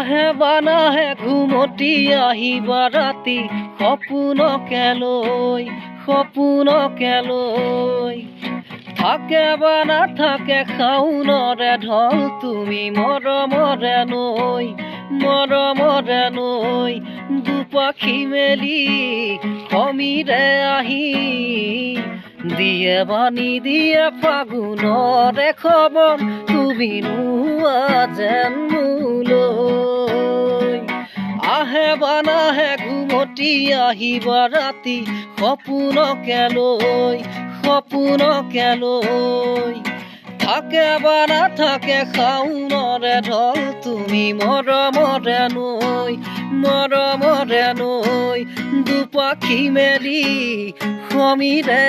আহে বানাহে ঘুমতি আহিবা ৰাতি সপোনকে লৈ থাকে বা নাথাকে শাওনৰে ঢল তুমি মৰমৰে নৈ দুপাখি মেলি সমীৰে আহি দিয়ে বানি দিয়ে ফাগুনৰে খবৰ তুমি নোৱা যেন মোলৈ আহে বানাহে ঘুমতি আহিবা ৰাতি সপোনকে লৈ থাকে বা নাথাকে শাওনৰে ঢল তুমি মৰমৰে নৈ দুপাখি মেলি সমীৰে